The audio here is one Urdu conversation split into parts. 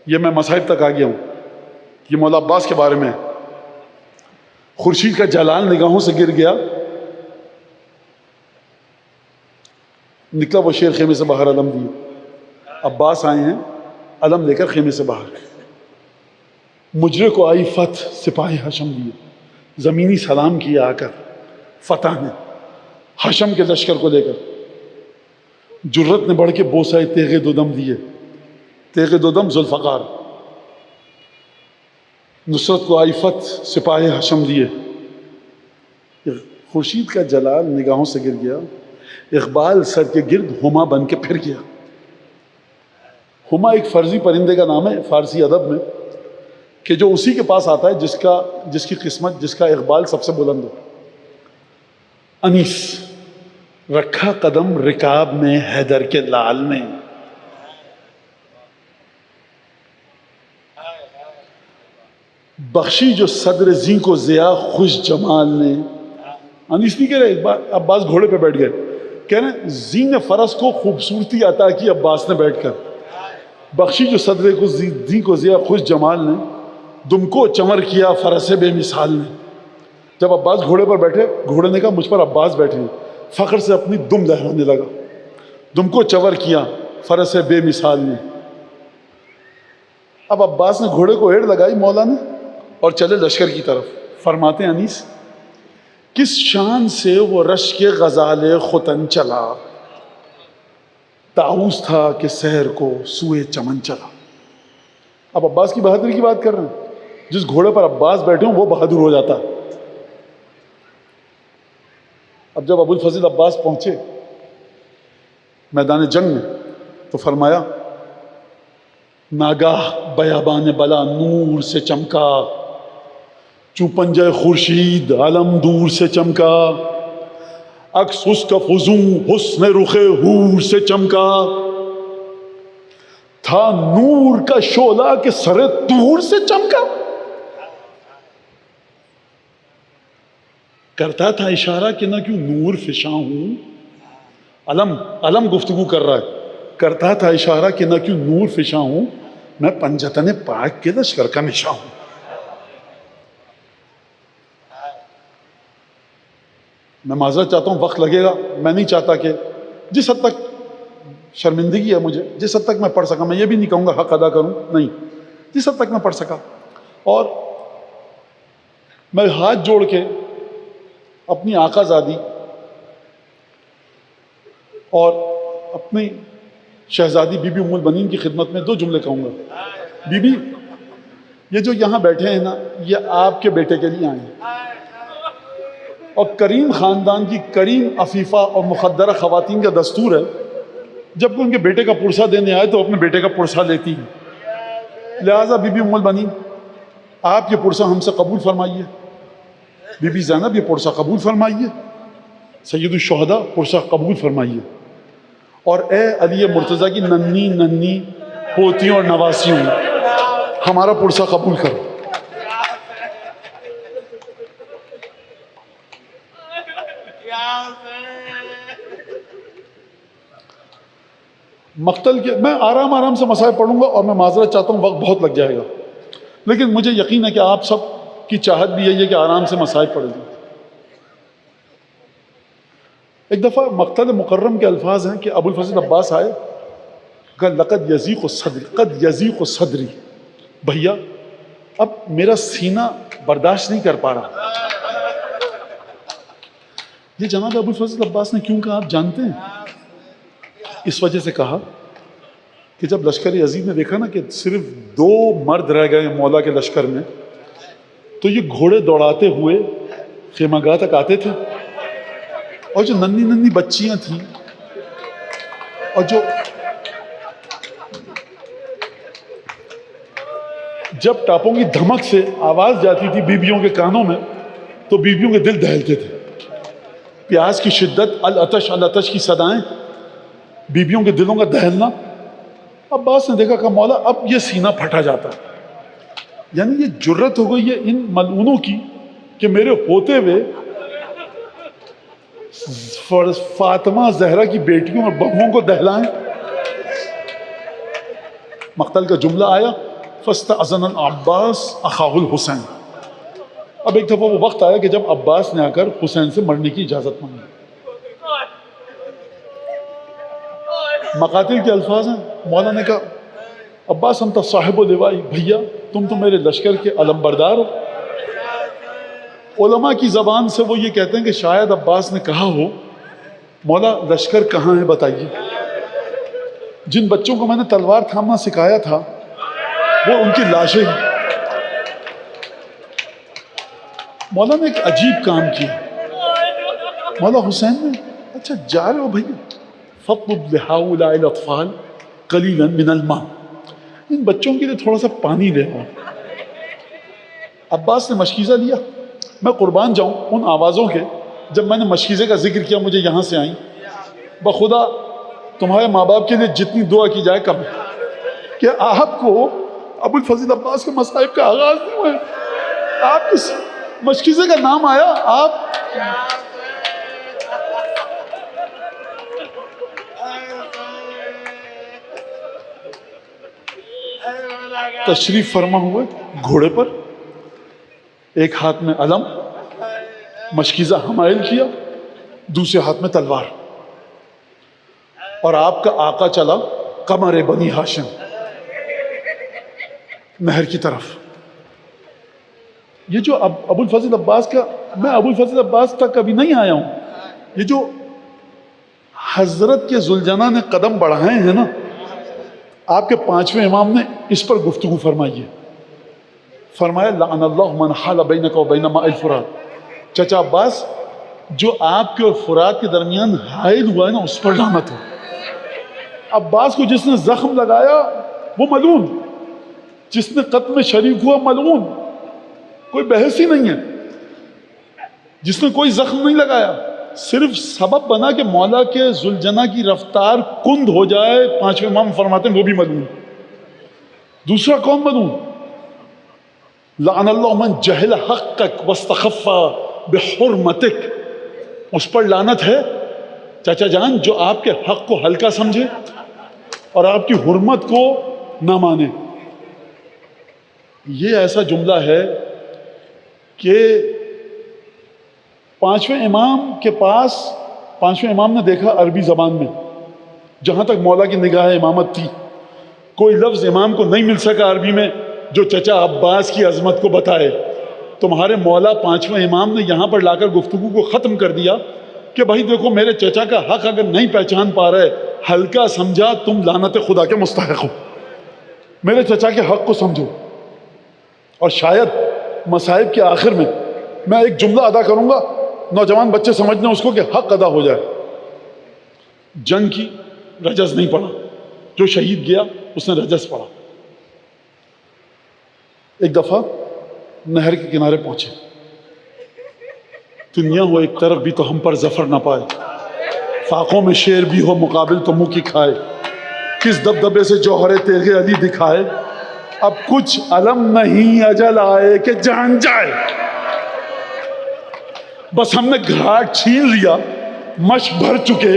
یہ میں مصائب تک آ گیا ہوں. یہ مولا عباس کے بارے میں. خورشید کا جلال نگاہوں سے گر گیا، نکلا وہ شیر خیمے سے باہر علم دیے. عباس آئے ہیں علم لے کر خیمے سے باہر. مجرے کو آئی فتح سپاہ حشم دیے، زمینی سلام کیا آ کر فتح نے حشم کے لشکر کو لے کر. جرت نے بڑھ کے بوسائے تیغ دودم دیے، تیغ دودم ذوالفقار. نصرت کو آئی فتح سپاہ حشم دیے. خورشید کا جلال نگاہوں سے گر گیا، اقبال سر کے گرد ہما بن کے پھر گیا. ہما ایک فرضی پرندے کا نام ہے فارسی ادب میں، کہ جو اسی کے پاس آتا ہے جس کی قسمت، جس کا اقبال سب سے بلند ہو. انیس رکھا قدم رکاب میں حیدر کے لال نے، بخشی جو صدر زیں کو ضیا خوش جمال نے. انیس نہیں کہہ رہے، عباس گھوڑے پہ بیٹھ گئے، کہہ رہے ہیں زیں نے فرس کو خوبصورتی عطا کی عباس نے بیٹھ کر. بخشی جو صدر کو زیں کو ضیا خوش جمال نے، دم کو چمر کیا فرس بے مثال نے. جب عباس گھوڑے پر بیٹھے، گھوڑے نے کہا مجھ پر عباس بیٹھے ہیں، فخر سے اپنی دم لہرانے لگا. دم کو چور کیا فرس بے مثال نے. اب عباس نے گھوڑے کو ایڑ لگائی مولا نے اور چلے لشکر کی طرف. فرماتے ہیں انیس، کس شان سے وہ رش کے غزال ختن چلا، طاؤس تھا کہ سحر کو سوئے چمن چلا. اب عباس کی بہادری کی بات کر رہے ہیں. جس گھوڑے پر عباس بیٹھے ہوں وہ بہادر ہو جاتا. اب جب ابوالفضل عباس پہنچے میدان جنگ میں تو فرمایا، ناگاہ بیابان بلا نور سے چمکا، چوپنجہ خورشید علم دور سے چمکا، عکس اس کا فزوں حسن رخ حور سے چمکا، تھا نور کا شعلہ کہ سر طور سے چمکا. کرتا تھا اشارہ کہ نہ کیوں نور فشاں ہوں. علم گفتگو کر رہا ہے. کرتا تھا اشارہ کہ نہ کیوں نور فشاں ہوں، میں پنجتن پاک کے لشکر کا نشاں ہوں. میں معذرت چاہتا ہوں، وقت لگے گا. میں نہیں چاہتا کہ جس حد تک شرمندگی ہے مجھے، جس حد تک میں پڑھ سکا، میں یہ بھی نہیں کہوں گا حق ادا کروں، نہیں، جس حد تک میں پڑھ سکا. اور میں ہاتھ جوڑ کے اپنی آقا زادی اور اپنی شہزادی بی بی ام البنین کی خدمت میں دو جملے کہوں گا. بی بی، یہ جو یہاں بیٹھے ہیں نا، یہ آپ کے بیٹے کے لیے آئے ہیں، اور کریم خاندان کی کریم عفیفہ اور مقدرہ خواتین کا دستور ہے جب کوئی ان کے بیٹے کا پرسہ دینے آئے تو اپنے بیٹے کا پرسہ لیتی ہیں. لہٰذا بی بی ام البنین، آپ یہ پرسہ ہم سے قبول فرمائیے. بی بی زینب، یہ پرسہ قبول فرمائیے. سید الشہداء، پرسہ قبول فرمائیے. اور اے علی مرتضیٰ کی ننھی ننھی پوتیوں اور نواسیوں، ہمارا پرسہ قبول کرو. مقتل کے میں آرام سے مسائل پڑھوں گا اور میں معذرت چاہتا ہوں، وقت بہت لگ جائے گا، لیکن مجھے یقین ہے کہ آپ سب کی چاہت بھی یہی ہے کہ آرام سے مسائل پڑھ لیں. ایک دفعہ مقتل مکرم کے الفاظ ہیں کہ ابوالفضل عباس آئے، کہ لقد یضیق صدری، قد یضیق صدری، بھیا اب میرا سینہ برداشت نہیں کر پا رہا. یہ جناب ابوالفضل عباس نے کیوں کہا آپ جانتے ہیں؟ اس وجہ سے کہا کہ جب لشکر یزید نے دیکھا نا کہ صرف 2 مرد رہ گئے مولا کے لشکر میں، تو یہ گھوڑے دوڑاتے ہوئے خیمہ گاہ تک آتے تھے، اور جو ننھی ننھی بچیاں تھیں اور جو جب ٹاپوں کی دھمک سے آواز جاتی تھی بیبیوں کے کانوں میں تو بیبیوں کے دل دہلتے تھے. پیاس کی شدت، العطش العطش کی صدائیں، بیبیوں کے دلوں کا دہلنا. عباس نے دیکھا کہ مولا اب یہ سینہ پھٹا جاتا ہے. یعنی یہ جرت ہو گئی ہے ان ملعونوں کی کہ میرے ہوتے ہوئے فاطمہ زہرا کی بیٹیوں اور بہوؤں کو دہلائیں. مقتل کا جملہ آیا فاستأذن العباس اخاہ الحسین. اب ایک دفعہ وہ وقت آیا کہ جب عباس نے آ کر حسین سے مرنے کی اجازت مانگی. مقاتل کے الفاظ ہیں. مولا نے کہا عباس انت صاحب و لوائی، بھیا تم تو میرے لشکر کے علم بردار ہو. علماء کی زبان سے وہ یہ کہتے ہیں کہ شاید عباس نے کہا ہو مولا لشکر کہاں ہے بتائیے. جن بچوں کو میں نے تلوار تھامنا سکھایا تھا وہ ان کی لاشیں ہیں. مولا نے ایک عجیب کام کیا. مولا حسین نے اچھا جا رہے ہو بھیا، فاطلب لہؤلاء الاطفال قلیلا من الماء، ان بچوں کے لیے تھوڑا سا پانی لے آؤ. عباس نے مشکیزہ لیا. میں قربان جاؤں ان آوازوں کے، جب میں نے مشکیزے کا ذکر کیا مجھے یہاں سے آئیں. بخدا تمہارے ماں باپ کے لیے جتنی دعا کی جائے کم ہے کہ آپ کو ابو الفضل عباس کے مصائب کا آغاز نہیں ہوا ہے. آپ کس مشکیزے کا نام آیا، آپ تشریف فرما ہوئے گھوڑے پر، ایک ہاتھ میں علم مشکیزہ حمائل کیا، دوسرے ہاتھ میں تلوار، اور آپ کا آقا چلا قمر بنی ہاشم نہر کی طرف. یہ جو ابو الفضل عباس کا، میں ابو الفضل عباس تک کبھی نہیں آیا ہوں، یہ جو حضرت کے ذوالجناح نے قدم بڑھائے ہیں نا، آپ کے پانچویں امام نے اس پر گفتگو فرمائی ہے. فرمایا لعن اللہ من حال بینک و بین ماء الفرات. چچا عباس جو آپ کے اور فرات کے درمیان حائل ہوا ہے نا اس پر لعنت ہو. عباس کو جس نے زخم لگایا وہ ملعون، جس نے قتل میں شریک ہوا ملعون، کوئی بحث ہی نہیں ہے. جس نے کوئی زخم نہیں لگایا، صرف سبب بنا کہ مولا کے ذوالجناح کی رفتار کند ہو جائے، پانچویں امام فرماتے ہیں وہ بھی ملعون. دوسرا کون ملعون؟ لعن اللہ من جہل حقک واستخف بحرمتک. اس پر لعنت ہے چاچا جان جو آپ کے حق کو ہلکا سمجھے اور آپ کی حرمت کو نہ مانے. یہ ایسا جملہ ہے کہ پانچویں امام کے پاس، پانچویں امام نے دیکھا عربی زبان میں جہاں تک مولا کی نگاہ امامت تھی کوئی لفظ امام کو نہیں مل سکا عربی میں جو چچا عباس کی عظمت کو بتائے. تمہارے مولا پانچویں امام نے یہاں پر لا کر گفتگو کو ختم کر دیا کہ بھائی دیکھو میرے چچا کا حق اگر نہیں پہچان پا رہے، ہلکا سمجھا، تم لعنت خدا کے مستحق ہو. میرے چچا کے حق کو سمجھو. اور شاید مصائب کے آخر میں میں ایک جملہ ادا کروں گا، نوجوان بچے سمجھنا اس کو کہ حق ادا ہو جائے. جنگ کی رجز نہیں پڑا، جو شہید گیا اس نے رجز پڑا. ایک دفعہ نہر کے کنارے پہنچے. دنیا ہو ایک طرف بھی تو ہم پر ظفر نہ پائے، فاقوں میں شیر بھی ہو مقابل تو منہ کی کھائے. کس دبدبے سے جوہر تیغ علی دکھائے، اب کچھ علم نہیں اجل آئے کہ جان جائے. بس ہم نے گھاٹ چھین لیا، مشق بھر چکے،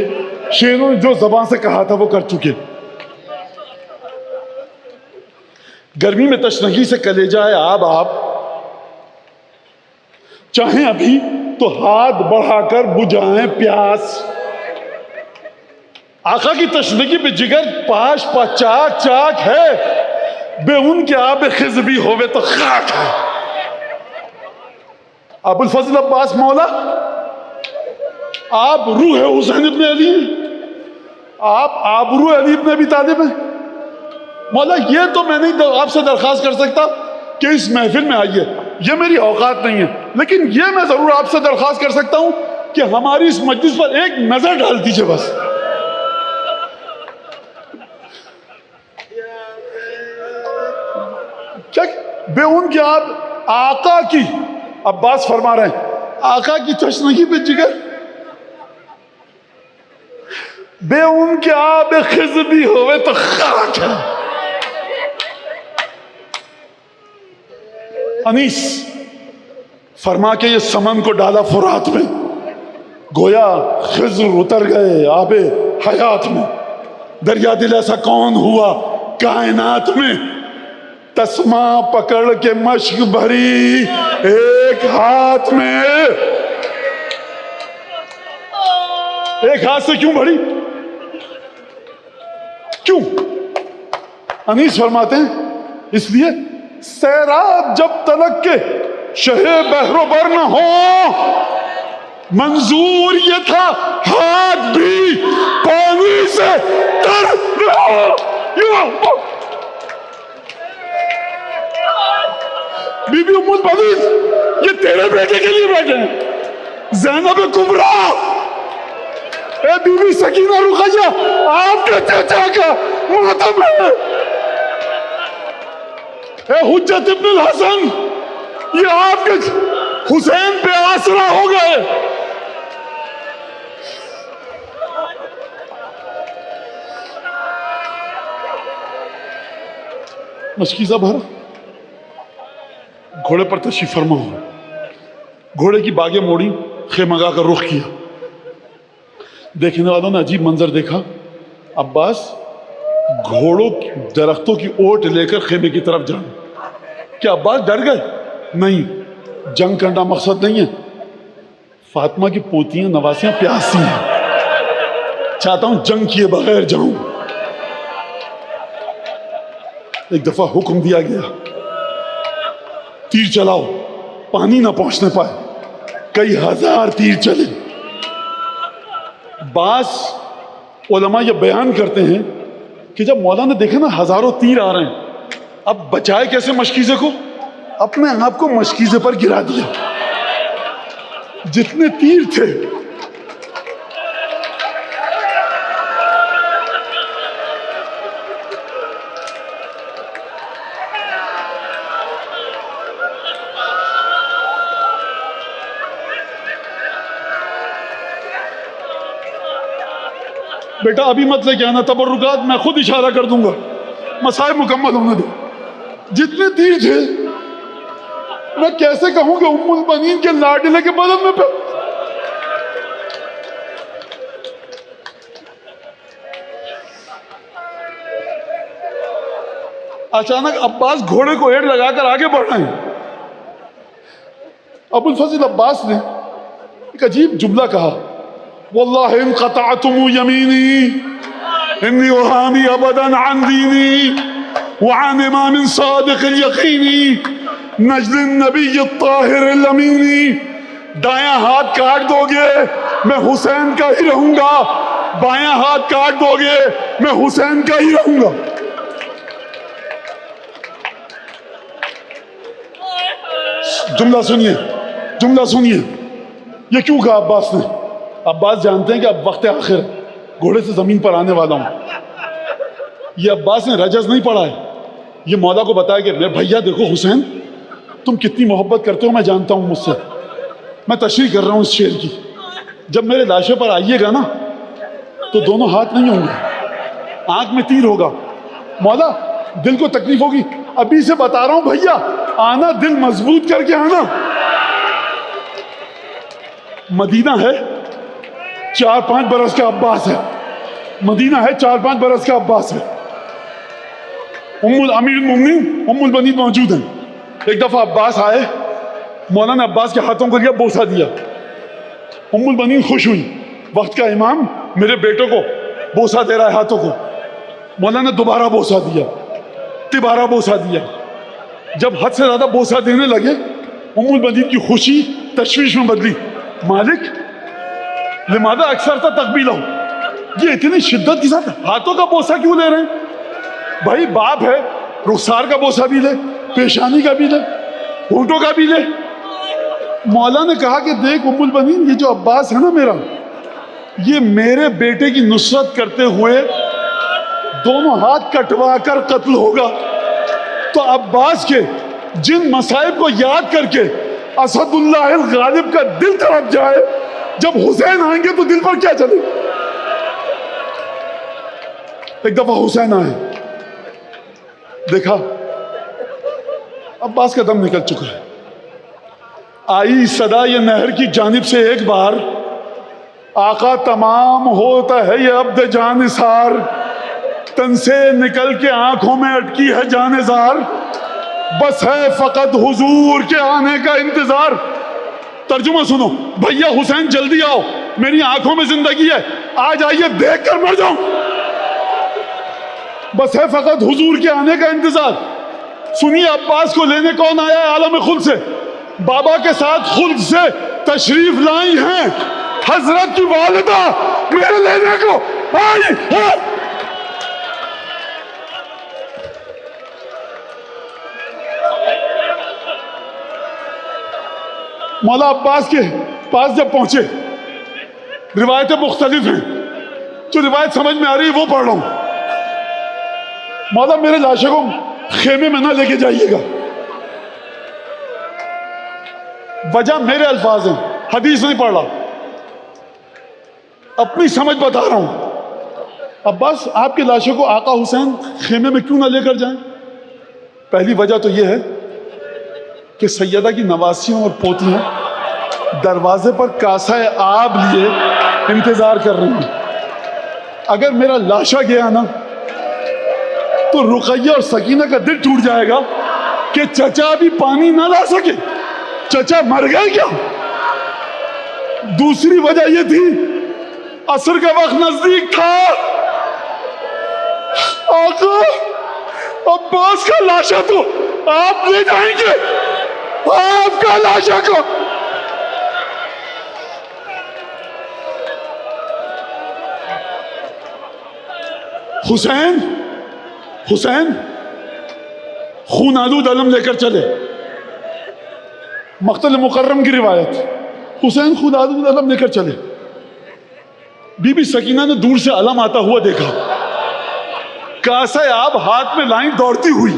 شیروں نے جو زبان سے کہا تھا وہ کر چکے. گرمی میں تشنگی سے کلیجہ ہے آپ چاہیں ابھی تو ہاتھ بڑھا کر بجھائیں پیاس. آقا کی تشنگی پہ جگر پاش پا چاک چاک ہے، بے ان کے آب خضبی ہوئے تو خاک ہے. ابو الفضل عباس مولا، آپ روح حسین ابن علی، آپ آبرو علی ابن ابی طالب ہیں. مولا یہ تو میں نہیں آپ سے درخواست کر سکتا کہ اس محفل میں آئیے، یہ میری اوقات نہیں ہے، لیکن یہ میں ضرور آپ سے درخواست کر سکتا ہوں کہ ہماری اس مجلس پر ایک نظر ڈال دیجئے. بس کیا بے ان کے آپ آقا کی، عباس فرما رہے ہیں آقا کی تشنگی پہ جگر، بے ان کے آب خضبی ہوئے تو خاک ہے. انیس فرما کے یہ سمن کو ڈالا فرات میں، گویا خضر اتر گئے آب حیات میں. دریا دل ایسا کون ہوا کائنات میں، تسمہ پکڑ کے مشق بھری ایک ہاتھ میں. ایک ہاتھ سے کیوں بھری؟ کیوں؟ انیس فرماتے ہیں اس لیے سیراب جب تلک کے شہ بحر و بر نہ ہو، منظور یہ تھا ہاتھ بھی پانی سے تر رہا. بی بی ام البنین یہ تیرے بیٹے کے لیے بیٹھے ہیں. زینب کبریٰ، اے بی بی سکینہ رقیہ، آپ کے چچا کا ماتم ہے. اے حجت ابن الحسن، یہ آپ کے حسین پہ آسرا ہو گئے. مشکیزہ بھر گھوڑے پر تشریف فرما ہو. گھوڑے کی باگیں موڑی، خیمگاہ کا رخ کیا. دیکھنے والوں نے عجیب منظر دیکھا. عباس گھوڑوں درختوں کی اوٹ لے کر خیمے کی طرف جانا. کیا عباس ڈر گئے؟ نہیں، جنگ کرنا مقصد نہیں ہے. فاطمہ کی پوتیاں نواسیاں پیاسی ہیں، چاہتا ہوں جنگ کیے بغیر جاؤں. ایک دفعہ حکم دیا گیا تیر چلاؤ، پانی نہ پہنچنے پائے. کئی ہزار تیر چلے. بعض علماء یہ بیان کرتے ہیں کہ جب مولا نے دیکھا نا ہزاروں تیر آ رہے ہیں، اب بچائے کیسے مشکیزے کو؟ اپنے آپ کو مشکیزے پر گرا دیا. جتنے تیر تھے بیٹا ابھی مت لے کے آنا تبرکات، میں خود اشارہ کر دوں گا، مصائب مکمل ہونے دو. جتنے تیر تھے میں کیسے کہوں کہ ام البنین کے لاڈلے کے بدن میں پہ. اچانک عباس گھوڑے کو ایڑ لگا کر آگے بڑھ رہے ہیں. ابو الفضل عباس نے ایک عجیب جملہ کہا، واللہ ان قطعتم یمینی انی وہامی ابدا عن دینی وعن امام صادق الیقینی نجل النبی الطاہر الامینی. دایاں ہاتھ کاٹ دو گے میں حسین کا ہی رہوں گا، بایاں ہاتھ کاٹ دو گے میں حسین کا ہی رہوں گا. جملہ سنیے، جملہ سنیے. یہ کیوں کہا عباس نے؟ عباس جانتے ہیں کہ اب وقت آخر گھوڑے سے زمین پر آنے والا ہوں. یہ عباس نے رجز نہیں پڑھا ہے، یہ مولا کو بتایا کہ میرے بھیا دیکھو حسین تم کتنی محبت کرتے ہو، میں جانتا ہوں مجھ سے. میں تشریح کر رہا ہوں اس شعر کی. جب میرے لاشے پر آئیے گا نا تو دونوں ہاتھ نہیں ہوں گے، آنکھ میں تیر ہوگا. مولا دل کو تکلیف ہوگی، ابھی سے بتا رہا ہوں بھیا، آنا دل مضبوط کر کے آنا. مدینہ ہے 4-5 برس کا عباس ہے، مدینہ ہے 4-5 برس کا عباس ہے. امیر المومنین ام البنین موجود ہیں. ایک دفعہ عباس آئے، مولا نے عباس کے ہاتھوں کو لیا، بوسہ دیا. ام البنین خوش ہوئی، وقت کا امام میرے بیٹوں کو بوسہ دے رہا ہے ہاتھوں کو. مولا نے دوبارہ بوسہ دیا، تیبارہ بوسہ دیا. جب حد سے زیادہ بوسہ دینے لگے، ام البنین کی خوشی تشویش میں بدلی. مالک لماذا اکثر تھا تقبیلہ، یہ اتنی شدت کے ساتھ ہاتھوں کا بوسہ کیوں لے رہے ہیں؟ بھائی باپ ہے، رخسار کا بوسہ بھی لے، پیشانی کا بھی لے، ہونٹوں کا بھی لے. مولا نے کہا کہ دیکھ ام البنین، یہ جو عباس ہے نا میرا، یہ میرے بیٹے کی نصرت کرتے ہوئے دونوں ہاتھ کٹوا کر قتل ہوگا. تو عباس کے جن مصائب کو یاد کر کے اسد اللہ الغالب کا دل تڑپ جائے، جب حسین آئیں گے تو دل پر کیا چلے. ایک دفعہ حسین آئے، دیکھا عباس کا دم نکل چکا ہے. آئی صدا یہ نہر کی جانب سے ایک بار، آقا تمام ہوتا ہے یہ عبد جان نثار، تن سے نکل کے آنکھوں میں اٹکی ہے جان زار. بس ہے فقط حضور کے آنے کا انتظار. ترجمہ سنو, بھیا حسین جلدی آؤ, میری آنکھوں میں زندگی ہے, آ جائیے دیکھ کر مر جاؤں. بس ہے فقط حضور کے آنے کا انتظار. سنیے عباس کو لینے کون آیا ہے عالم خلد سے؟ بابا کے ساتھ خلد سے تشریف لائی ہیں حضرت کی والدہ میرے لینے کو آئی ہے. مولا عباس کے پاس جب پہنچے, روایتیں مختلف ہیں, جو روایت سمجھ میں آ رہی ہے وہ پڑھ رہا ہوں. مولا میرے لاشے کو خیمے میں نہ لے کے جائیے گا. وجہ میرے الفاظ ہیں, حدیث نہیں پڑھ رہا, اپنی سمجھ بتا رہا ہوں. عباس آپ کے لاشے کو آقا حسین خیمے میں کیوں نہ لے کر جائیں؟ پہلی وجہ تو یہ ہے کہ سیدہ کی نواسیوں اور پوتیاں دروازے پر کاسہ آب لیے انتظار کر رہی ہیں. اگر میرا لاشا گیا نا تو رقیہ اور سکینہ کا دل ٹوٹ جائے گا کہ چچا بھی پانی نہ لا سکے. چچا مر گئے کیا؟ دوسری وجہ یہ تھی عصر کا وقت نزدیک تھا. آقا عباس کا لاشا تو آپ لے جائیں گے, آپ کا لاشا کو. حسین خون آلود علم لے کر چلے. مقتل مکرم کی روایت, حسین خون آلود علم لے کر چلے. بی بی سکینہ نے دور سے علم آتا ہوا دیکھا, کاسہ آب ہاتھ میں لائیں دوڑتی ہوئی.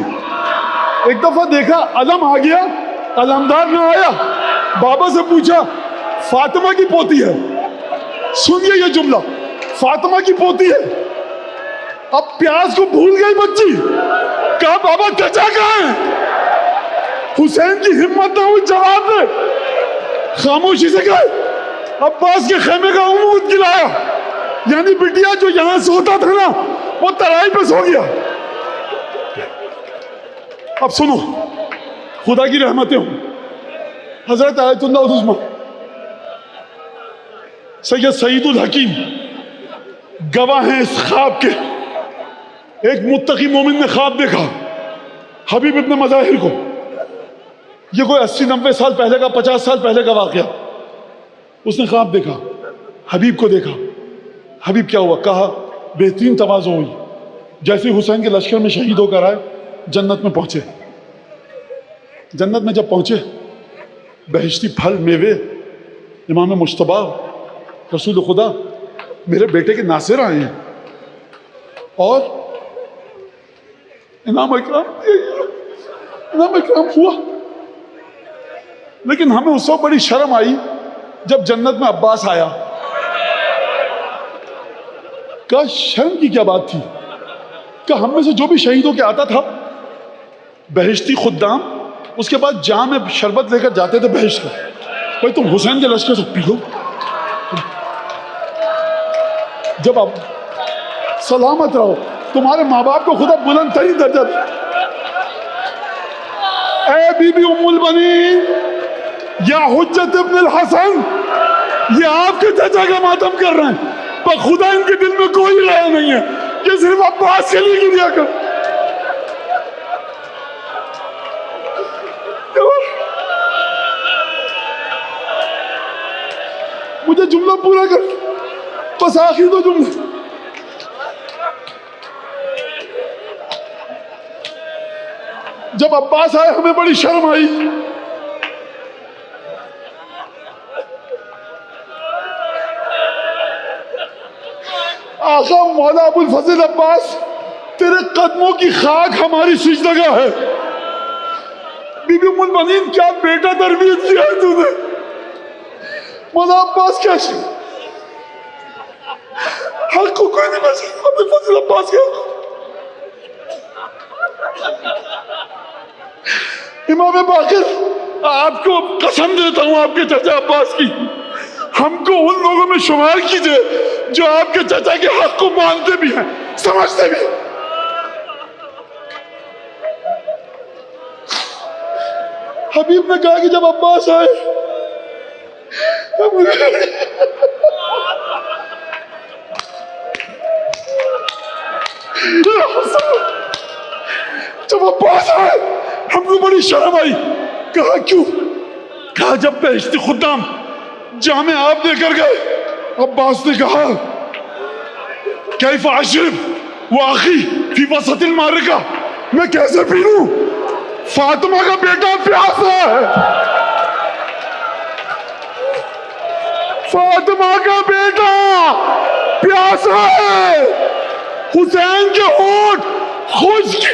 ایک دفعہ دیکھا علم آ گیا, علمدار نہ آیا. بابا سے پوچھا فاطمہ کی پوتی ہے. سنیے یہ جملہ, فاطمہ کی پوتی ہے. اب پیاس کو بھول گئی بچی, کہا بابا چچا کہاں ہے؟ حسین کی ہمت نہ ہوئی جواب دے, خاموشی سے کہا عباس کے خیمے کا عمود گلایا. یعنی بٹیا جو یہاں سوتا تھا نا وہ ترائی پہ سو گیا. اب سنو, خدا کی رحمتیں ہوں. حضرت آیت اللہ العظمہ سید سعید الحکیم گواہ ہیں اس خواب کے. ایک متقی مومن نے خواب دیکھا حبیب ابن مظاہر کو. یہ کوئی 80-90 سال پہلے کا, 50 سال پہلے کا واقعہ. اس نے خواب دیکھا, حبیب کو دیکھا. حبیب کیا ہوا؟ کہا بہترین تواضع ہوئی. جیسے حسین کے لشکر میں شہید ہو کر آئے, جنت میں پہنچے. جنت میں جب پہنچے, بہشتی پھل میوے, امام مجتبیٰ رسول خدا میرے بیٹے کے ناصر آئے ہیں, اور انعام اکرام ہوا. لیکن ہمیں اس وقت بڑی شرم آئی جب جنت میں عباس آیا. کہا شرم کی کیا بات تھی؟ کہ ہم میں سے جو بھی شہید ہو کے آتا تھا, بہشتی خدام اس کے بعد جام میں شربت لے کر جاتے تھے بہشت کا. بھائی تم حسین کے لشکر سے پی لو. جب آپ سلامت رہو, تمہارے ماں باپ کو خدا بلند ترین درجہ دے. اے بی بی ام البنین یا حجت ابن الحسن, یہ آپ کے چچا کا ماتم کر رہے ہیں, پر خدا ان کے دل میں کوئی رہا نہیں ہے. یہ صرف عباس کے لیے گریا کر. مجھے جملہ پورا کر, بس آخری دو جملے. جب عباس آئے ہمیں بڑی شرم آئی. آقا مولا ابو الفضل عباس, تیرے قدموں کی خاک ہماری سجدگاہ ہے. بی بی ام البنین کیا بیٹا تربیت کیا ہے تو نے. مولا عباس کیا حق کو کوئی نہیں بچ ابو الفضل عباس کے حق. امام باقر, آپ کو قسم دیتا ہوں آپ کے چچا عباس کی, ہم کو ان لوگوں میں شمار کیجئے جو آپ کے چچا کے حق کو مانتے بھی ہیں, سمجھتے بھی ہیں. حبیب نے کہا کہ جب عباس آئے جب عباس آئے ہم کو بڑی شرم آئی. کہا کیوں؟ کہا جب بہشتی خدام جامع آپ دے کر گئے. عباس نے کہا کیف اشرب واخی فی وسط المعرکہ، میں کیسے پی لوں؟ فاطمہ کا بیٹا پیاسا ہے، فاطمہ کا بیٹا پیاسا ہے، حسین کے ہونٹ خشک